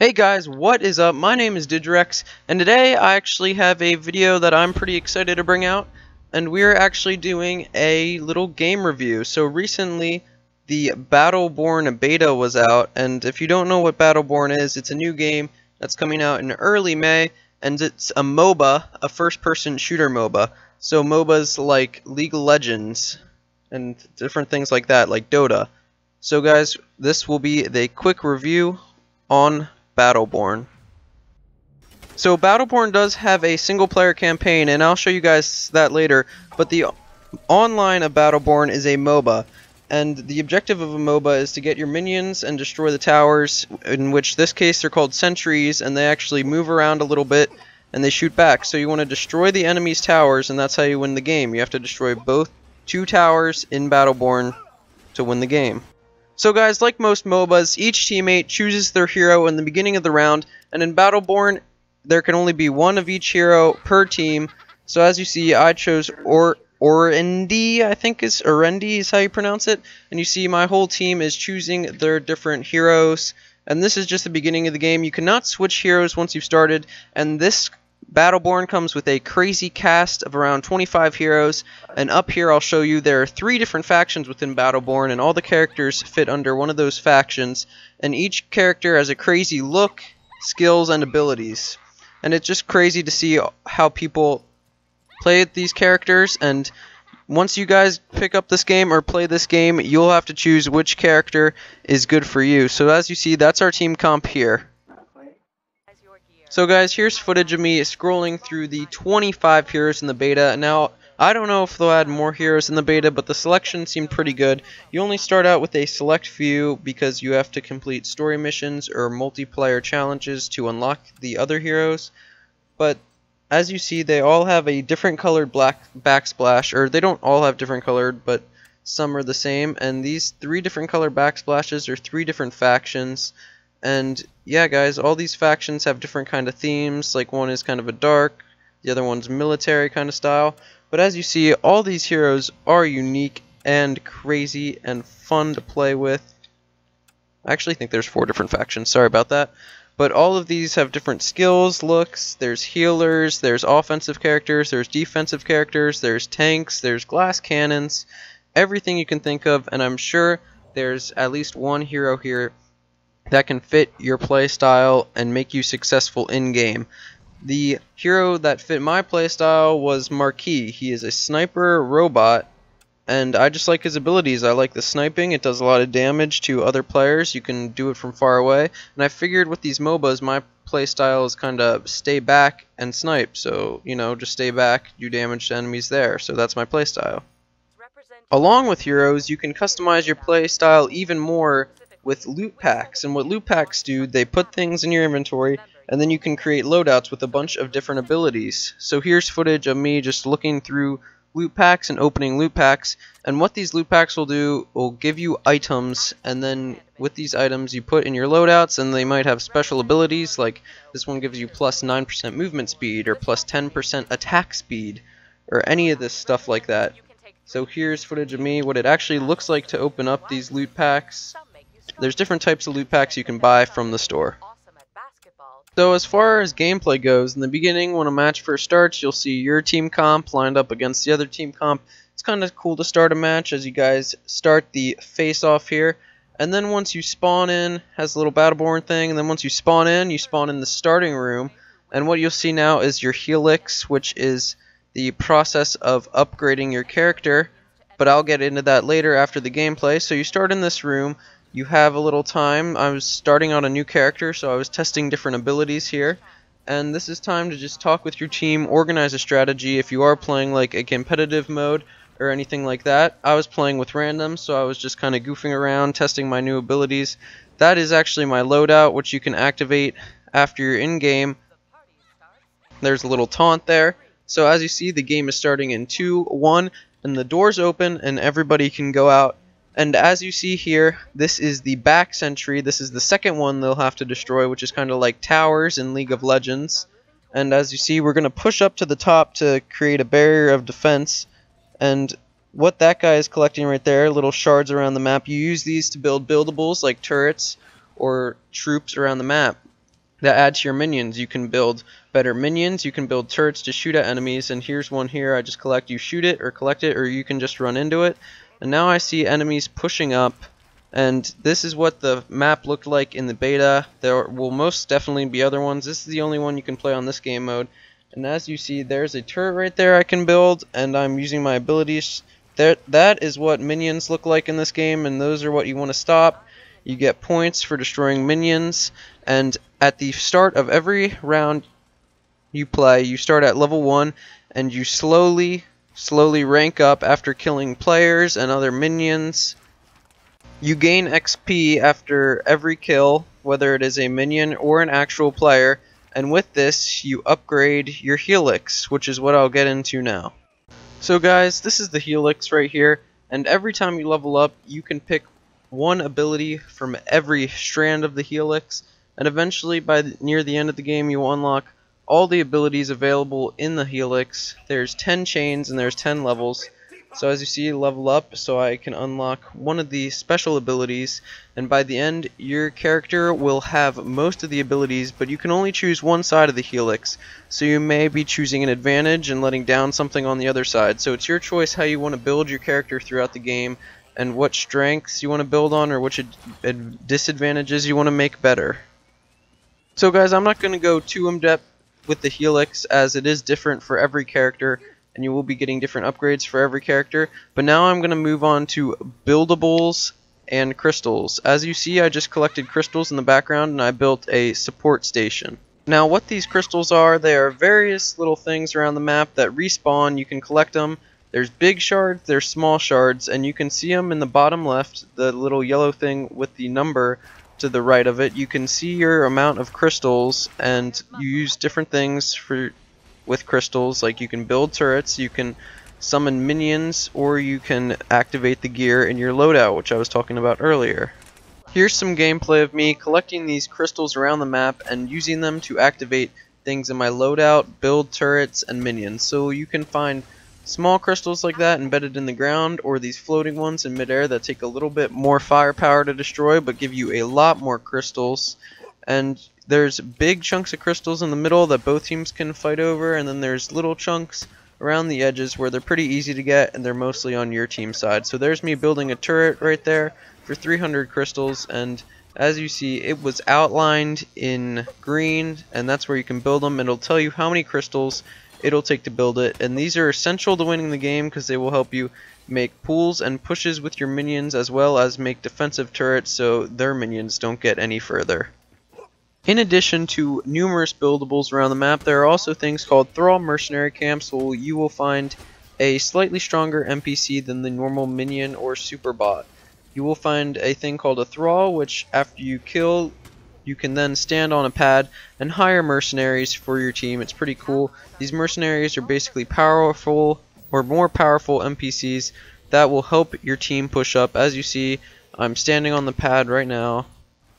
Hey guys, what is up? My name is Digirex, and today I actually have a video that I'm pretty excited to bring out, and we're actually doing a little game review. So recently, the Battleborn beta was out, and if you don't know what Battleborn is, it's a new game that's coming out in early May, and it's a MOBA, a first-person shooter MOBA. So MOBAs like League of Legends, and different things like that, like Dota. So guys, this will be the quick review on Battleborn. So Battleborn does have a single player campaign, and I'll show you guys that later, but the online of Battleborn is a MOBA, and the objective of a MOBA is to get your minions and destroy the towers, in which this case they're called sentries, and they actually move around a little bit and they shoot back. So you want to destroy the enemy's towers, and that's how you win the game. You have to destroy both two towers in Battleborn to win the game. So guys, like most MOBAs, each teammate chooses their hero in the beginning of the round, and in Battleborn, there can only be one of each hero per team. So as you see, I chose Orendi, I think is Orendi is how you pronounce it, and you see my whole team is choosing their different heroes, and this is just the beginning of the game. You cannot switch heroes once you've started, and this Battleborn comes with a crazy cast of around 25 heroes, and up here I'll show you there are 3 different factions within Battleborn, and all the characters fit under one of those factions, and each character has a crazy look, skills, and abilities. And it's just crazy to see how people play these characters, and once you guys pick up this game or play this game, you'll have to choose which character is good for you. So as you see, that's our team comp here. So guys, here's footage of me scrolling through the 25 heroes in the beta. Now, I don't know if they'll add more heroes in the beta, but the selection seemed pretty good. You only start out with a select few because you have to complete story missions or multiplayer challenges to unlock the other heroes. But as you see, they all have a different colored black backsplash, or they don't all have different colored, but some are the same. And these 3 different colored backsplashes are 3 different factions. And yeah guys, all these factions have different kind of themes, like one is kind of a dark, the other one's military kind of style. But as you see, all these heroes are unique and crazy and fun to play with. I actually think there's 4 different factions, sorry about that. But all of these have different skills, looks, there's healers, there's offensive characters, there's defensive characters, there's tanks, there's glass cannons, everything you can think of, and I'm sure there's at least one hero here that can fit your playstyle and make you successful in-game. The hero that fit my playstyle was Marquis. He is a sniper robot, and I just like his abilities. I like the sniping. It does a lot of damage to other players. You can do it from far away, and I figured with these MOBAs, my playstyle is kind of stay back and snipe. So, you know, just stay back, do damage to enemies there. So that's my playstyle. Along with heroes, you can customize your playstyle even more with loot packs, and what loot packs do, they put things in your inventory, and then you can create loadouts with a bunch of different abilities. So here's footage of me just looking through loot packs and opening loot packs, and what these loot packs will do will give you items, and then with these items you put in your loadouts, and they might have special abilities, like this one gives you plus 9% movement speed, or plus 10% attack speed, or any of this stuff like that. So here's footage of me, what it actually looks like to open up these loot packs. There's different types of loot packs you can buy from the store. So as far as gameplay goes, in the beginning when a match first starts, you'll see your team comp lined up against the other team comp. It's kind of cool to start a match as you guys start the face-off here. And then once you spawn in, has a little Battleborn thing, and then once you spawn in the starting room. And what you'll see now is your helix, which is the process of upgrading your character. But I'll get into that later after the gameplay. So you start in this room. You have a little time. I was starting on a new character, so I was testing different abilities here. And this is time to just talk with your team, organize a strategy if you are playing like a competitive mode or anything like that. I was playing with random, so I was just kind of goofing around, testing my new abilities. That is actually my loadout, which you can activate after you're in-game. There's a little taunt there. So as you see, the game is starting in 2, 1, and the doors open and everybody can go out. And as you see here, this is the back sentry. This is the second one they'll have to destroy, which is kind of like towers in League of Legends. And as you see, we're going to push up to the top to create a barrier of defense. And what that guy is collecting right there, little shards around the map, you use these to build buildables like turrets or troops around the map. that add to your minions. You can build better minions, you can build turrets to shoot at enemies, and here's one here I just collect. You shoot it or collect it, or you can just run into it. And now I see enemies pushing up, and this is what the map looked like in the beta. There will most definitely be other ones. This is the only one you can play on this game mode. And as you see, there's a turret right there I can build, and I'm using my abilities. That is what minions look like in this game, and those are what you want to stop. You get points for destroying minions, and at the start of every round you play, you start at level 1, and you slowly rank up after killing players and other minions. You gain XP after every kill, whether it is a minion or an actual player, and with this you upgrade your helix, which is what I'll get into now. So guys, this is the helix right here, and every time you level up you can pick one ability from every strand of the helix, and eventually near the end of the game you will unlock all the abilities available in the helix. There's 10 chains and there's 10 levels. So as you see, level up so I can unlock one of the special abilities, and by the end your character will have most of the abilities, but you can only choose one side of the helix, so you may be choosing an advantage and letting down something on the other side. So it's your choice how you want to build your character throughout the game, and what strengths you want to build on, or which disadvantages you want to make better. So guys, I'm not going to go too in-depth with the helix, as it is different for every character, and you will be getting different upgrades for every character. But now I'm going to move on to buildables and crystals. As you see, I just collected crystals in the background, and I built a support station. Now what these crystals are, they are various little things around the map that respawn. You can collect them. There's big shards, there's small shards, and you can see them in the bottom left, the little yellow thing with the number to the right of it. You can see your amount of crystals, and you use different things with crystals. Like you can build turrets, you can summon minions, or you can activate the gear in your loadout, which I was talking about earlier. Here's some gameplay of me collecting these crystals around the map and using them to activate things in my loadout, build turrets, and minions. So you can find small crystals like that embedded in the ground, or these floating ones in midair that take a little bit more firepower to destroy but give you a lot more crystals. And there's big chunks of crystals in the middle that both teams can fight over, and then there's little chunks around the edges where they're pretty easy to get, and they're mostly on your team side. So there's me building a turret right there for 300 crystals, and as you see, it was outlined in green, and that's where you can build them. It'll tell you how many crystals it'll take to build it, and these are essential to winning the game because they will help you make pulls and pushes with your minions, as well as make defensive turrets so their minions don't get any further. In addition to numerous buildables around the map, there are also things called Thrall mercenary camps, where you will find a slightly stronger NPC than the normal minion or super bot. You will find a thing called a Thrall, which after you kill, you can then stand on a pad and hire mercenaries for your team. It's pretty cool. These mercenaries are basically powerful or more powerful NPCs that will help your team push up. As you see, I'm standing on the pad right now,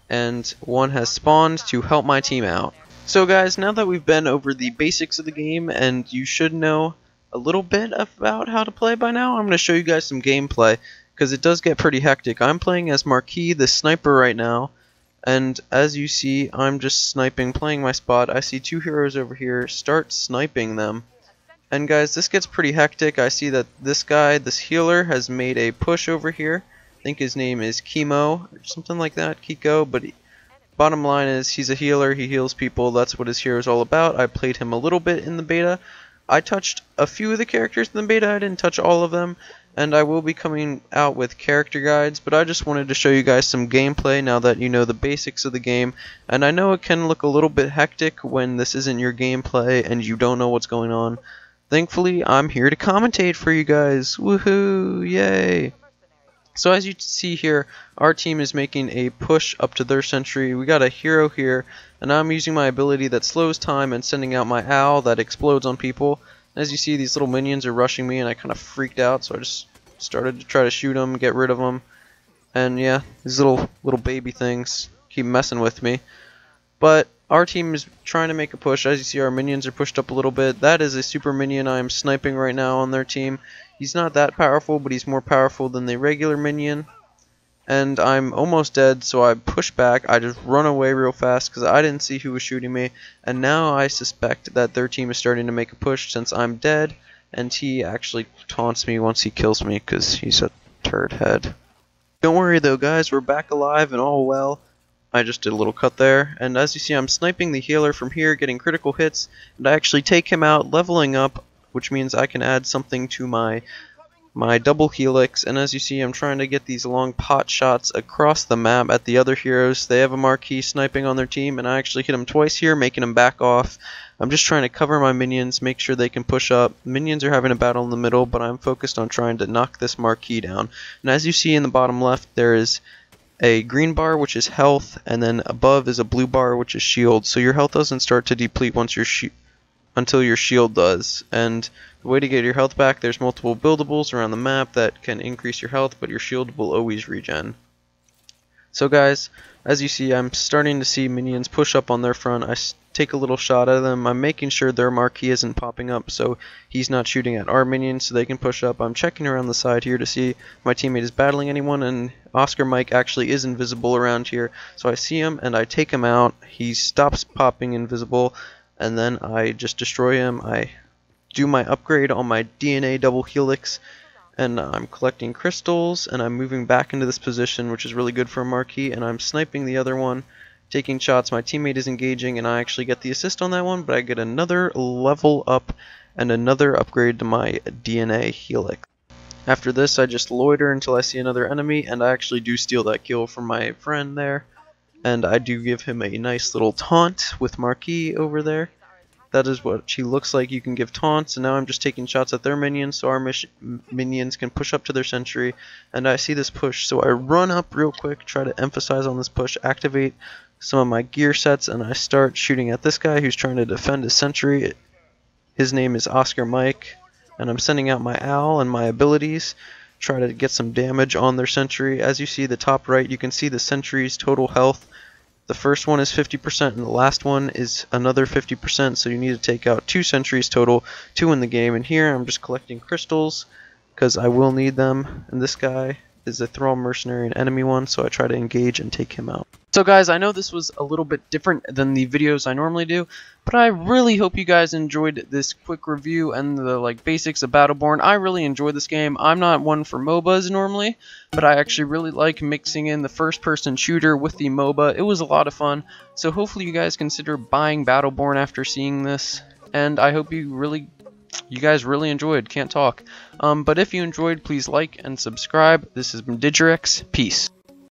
and one has spawned to help my team out. So guys, now that we've been over the basics of the game, and you should know a little bit about how to play by now, I'm going to show you guys some gameplay, because it does get pretty hectic. I'm playing as Marquis, the sniper right now, and as you see, I'm just sniping, playing my spot. I see two heroes over here, start sniping them. And guys, this gets pretty hectic. I see that this guy, this healer, has made a push over here. I think his name is Chemo, or something like that, Kiko, but bottom line is he's a healer, he heals people, that's what his hero is all about. I played him a little bit in the beta. I touched a few of the characters in the beta, I didn't touch all of them, and I will be coming out with character guides, but I just wanted to show you guys some gameplay now that you know the basics of the game. And I know it can look a little bit hectic when this isn't your gameplay and you don't know what's going on. Thankfully, I'm here to commentate for you guys. Woohoo! Yay! So as you see here, our team is making a push up to their sentry. We got a hero here, and I'm using my ability that slows time and sending out my owl that explodes on people. As you see, these little minions are rushing me, and I kind of freaked out, so I just started to try to shoot them, get rid of them. And yeah, these little baby things keep messing with me. But our team is trying to make a push. As you see, our minions are pushed up a little bit. That is a super minion I am sniping right now on their team. He's not that powerful, but he's more powerful than the regular minion. and I'm almost dead, so I push back. I just run away real fast because I didn't see who was shooting me, and now I suspect that their team is starting to make a push since I'm dead, and he actually taunts me once he kills me because he's a turd head. Don't worry though, guys, we're back alive and all well. I just did a little cut there, and as you see, I'm sniping the healer from here, getting critical hits, and I actually take him out, leveling up, which means I can add something to my double helix. And as you see, I'm trying to get these long pot shots across the map at the other heroes. They have a marquee sniping on their team, and I actually hit him twice here, making him back off. I'm just trying to cover my minions, make sure they can push up. Minions are having a battle in the middle, but I'm focused on trying to knock this marquee down. And as you see in the bottom left, there is a green bar, which is health, and then above is a blue bar, which is shield. So your health doesn't start to deplete once until your shield does. And the way to get your health back, there's multiple buildables around the map that can increase your health, but your shield will always regen. So guys, as you see, I'm starting to see minions push up on their front. I take a little shot at them. I'm making sure their marquee isn't popping up, so he's not shooting at our minions so they can push up. I'm checking around the side here to see if my teammate is battling anyone, and Oscar Mike actually is invisible around here. So I see him and I take him out. He stops popping invisible, and then I just destroy him. I do my upgrade on my DNA double helix, and I'm collecting crystals, and I'm moving back into this position, which is really good for a marquee, and I'm sniping the other one, taking shots. My teammate is engaging, and I actually get the assist on that one, but I get another level up and another upgrade to my DNA helix. After this, I just loiter until I see another enemy, and I actually do steal that kill from my friend there, and I do give him a nice little taunt with marquee over there. That is what she looks like. You can give taunts, and now I'm just taking shots at their minions so our minions can push up to their sentry. And I see this push, so I run up real quick, try to emphasize on this push, activate some of my gear sets, and I start shooting at this guy who's trying to defend his sentry. His name is Oscar Mike, and I'm sending out my owl and my abilities, try to get some damage on their sentry. As you see the top right, you can see the sentry's total health. The first one is 50% and the last one is another 50%, so you need to take out 2 sentries total to win the game. And here I'm just collecting crystals because I will need them, and this guy is a Thrall Mercenary, an enemy one, so I try to engage and take him out. So guys, I know this was a little bit different than the videos I normally do, but I really hope you guys enjoyed this quick review and the basics of Battleborn. I really enjoy this game. I'm not one for MOBAs normally, but I actually really like mixing in the first-person shooter with the MOBA. It was a lot of fun, so hopefully you guys consider buying Battleborn after seeing this, and I hope you guys really enjoyed. Can't talk. But if you enjoyed, please like and subscribe. This has been Digirex. Peace.